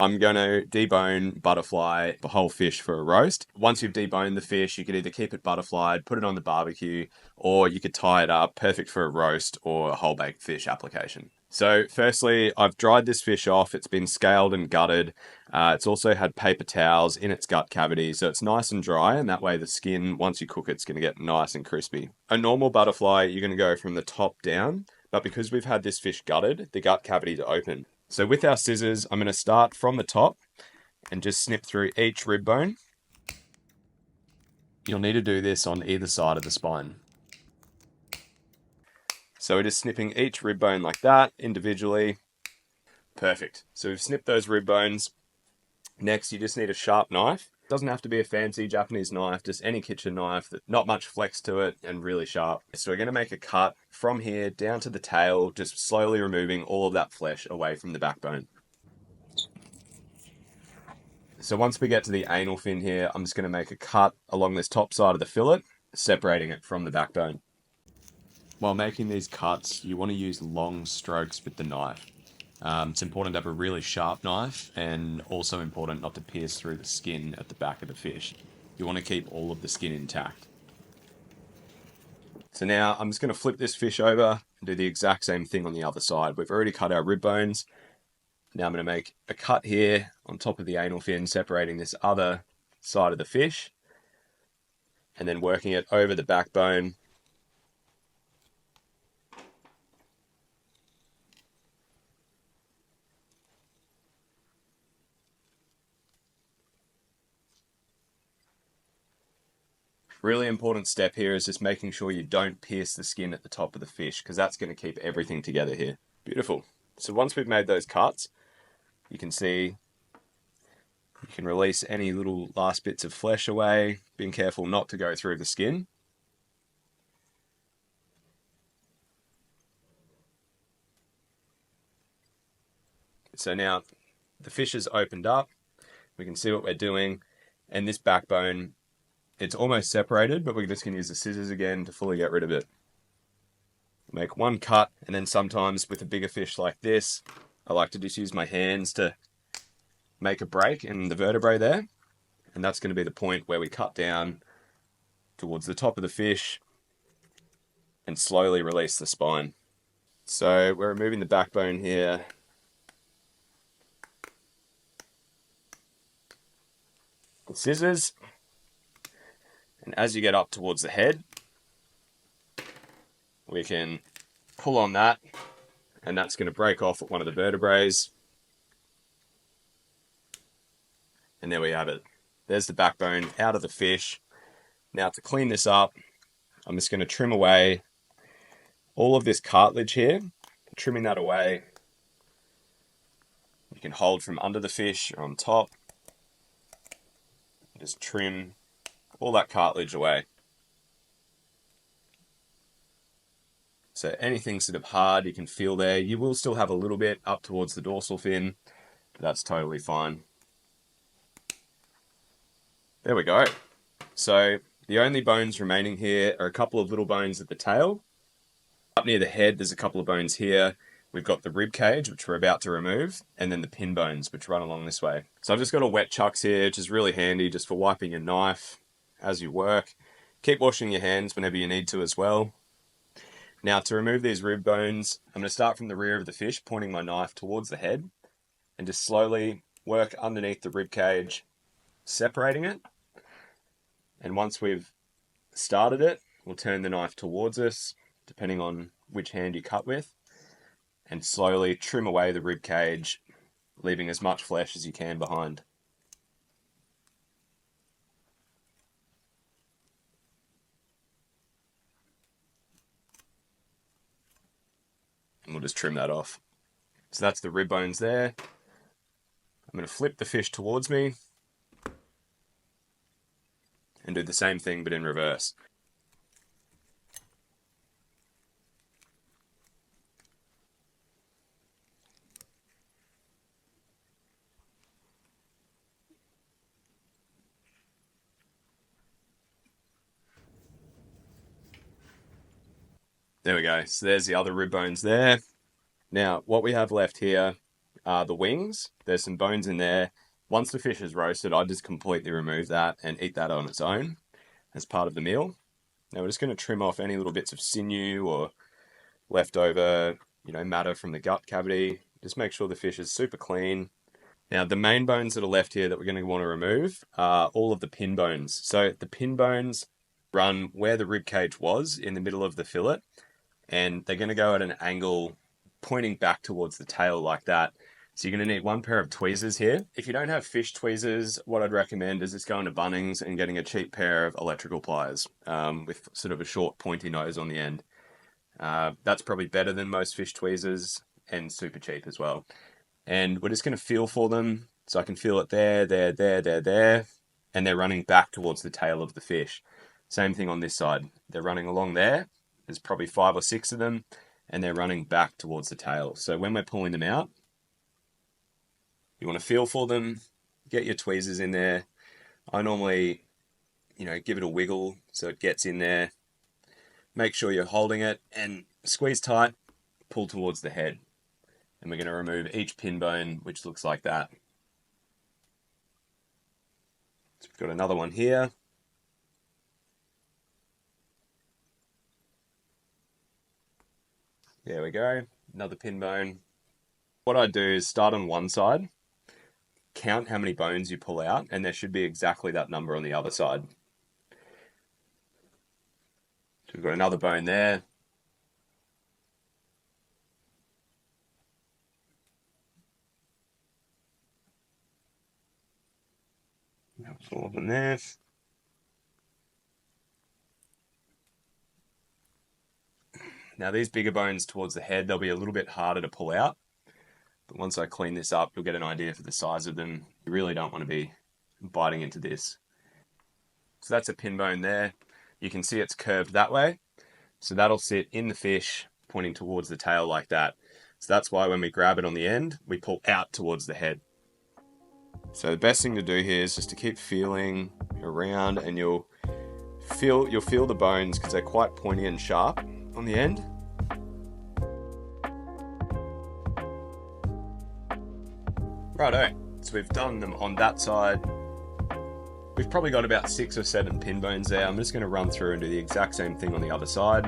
I'm going to debone butterfly the whole fish for a roast. Once you've deboned the fish, you could either keep it butterflied, put it on the barbecue, or you could tie it up, perfect for a roast or a whole baked fish application. So firstly, I've dried this fish off. It's been scaled and gutted. It's also had paper towels in its gut cavity, so it's nice and dry, and that way the skin, once you cook it, it's going to get nice and crispy. A normal butterfly, you're going to go from the top down, but because we've had this fish gutted, the gut cavity is open. So with our scissors, I'm going to start from the top and just snip through each rib bone. You'll need to do this on either side of the spine. So we're just snipping each rib bone like that individually. Perfect. So we've snipped those rib bones. Next, you just need a sharp knife. It doesn't have to be a fancy Japanese knife, just any kitchen knife that not much flex to it and really sharp. So we're going to make a cut from here down to the tail, just slowly removing all of that flesh away from the backbone. So once we get to the anal fin here, I'm just going to make a cut along this top side of the fillet, separating it from the backbone. While making these cuts, you want to use long strokes with the knife. It's important to have a really sharp knife, and also important not to pierce through the skin at the back of the fish. You want to keep all of the skin intact. So now I'm just going to flip this fish over and do the exact same thing on the other side. We've already cut our rib bones. Now I'm going to make a cut here on top of the anal fin, separating this other side of the fish, and then working it over the backbone. Really important step here is just making sure you don't pierce the skin at the top of the fish, because that's going to keep everything together here. Beautiful. So once we've made those cuts, you can see you can release any little last bits of flesh away, being careful not to go through the skin. So now the fish is opened up, we can see what we're doing, and this backbone, it's almost separated, but we're just going to use the scissors again to fully get rid of it. Make one cut, and then sometimes with a bigger fish like this, I like to just use my hands to make a break in the vertebrae there, and that's going to be the point where we cut down towards the top of the fish and slowly release the spine. So we're removing the backbone here. With scissors, and as you get up towards the head, we can pull on that, and that's going to break off at one of the vertebrae. And there we have it. There's the backbone out of the fish. Now to clean this up, I'm just going to trim away all of this cartilage here. Trimming that away. You can hold from under the fish or on top. Just trim all that cartilage away. So anything sort of hard you can feel there, you will still have a little bit up towards the dorsal fin, but that's totally fine. There we go. So the only bones remaining here are a couple of little bones at the tail. Up near the head, there's a couple of bones here. We've got the rib cage, which we're about to remove, and then the pin bones, which run along this way. So I've just got a wet chucks here, which is really handy just for wiping your knife as you work. Keep washing your hands whenever you need to as well. Now to remove these rib bones, I'm going to start from the rear of the fish, pointing my knife towards the head, and just slowly work underneath the rib cage, separating it. And once we've started it, we'll turn the knife towards us, depending on which hand you cut with, and slowly trim away the rib cage, leaving as much flesh as you can behind. And we'll just trim that off. So that's the rib bones there. I'm going to flip the fish towards me and do the same thing but in reverse. There we go. So there's the other rib bones there. Now, what we have left here are the wings. There's some bones in there. Once the fish is roasted, I just completely remove that and eat that on its own as part of the meal. Now we're just going to trim off any little bits of sinew or leftover, matter from the gut cavity. Just make sure the fish is super clean. Now the main bones that are left here that we're going to want to remove are all of the pin bones. So the pin bones run where the rib cage was in the middle of the fillet, and they're going to go at an angle pointing back towards the tail like that. So you're going to need one pair of tweezers here. If you don't have fish tweezers, what I'd recommend is just going to Bunnings and getting a cheap pair of electrical pliers with sort of a short pointy nose on the end. That's probably better than most fish tweezers and super cheap as well. And we're just going to feel for them. So I can feel it there, and they're running back towards the tail of the fish. Same thing on this side. They're running along there. There's probably 5 or 6 of them, and they're running back towards the tail. So when we're pulling them out, you want to feel for them, get your tweezers in there. I normally, give it a wiggle so it gets in there. Make sure you're holding it and squeeze tight, pull towards the head. And we're going to remove each pin bone, which looks like that. So we've got another one here. There we go, another pin bone. What I do is start on one side, count how many bones you pull out, and there should be exactly that number on the other side. So we've got another bone there. That's all of them there. Now these bigger bones towards the head, they'll be a little bit harder to pull out. But once I clean this up, you'll get an idea for the size of them. You really don't want to be biting into this. So that's a pin bone there. You can see it's curved that way. So that'll sit in the fish, pointing towards the tail like that. So that's why when we grab it on the end, we pull out towards the head. So the best thing to do here is just to keep feeling around, and you'll feel the bones because they're quite pointy and sharp on the end. Righto, so we've done them on that side. We've probably got about 6 or 7 pin bones there. I'm just going to run through and do the exact same thing on the other side.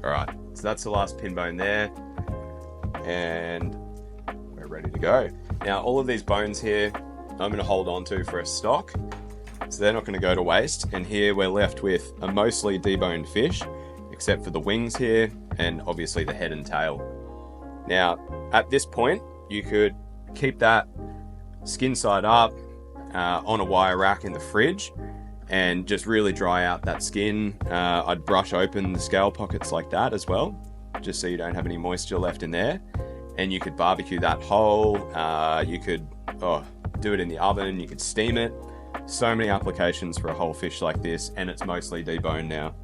Alright, so that's the last pin bone there, and we're ready to go. Now all of these bones here, I'm going to hold on to for a stock, so they're not going to go to waste, and here we're left with a mostly deboned fish, except for the wings here, and obviously the head and tail. Now, at this point, you could keep that skin side up on a wire rack in the fridge, and just really dry out that skin. I'd brush open the scale pockets like that as well, just so you don't have any moisture left in there. And you could barbecue that whole, you could do it in the oven, you could steam it. So many applications for a whole fish like this, and it's mostly deboned now.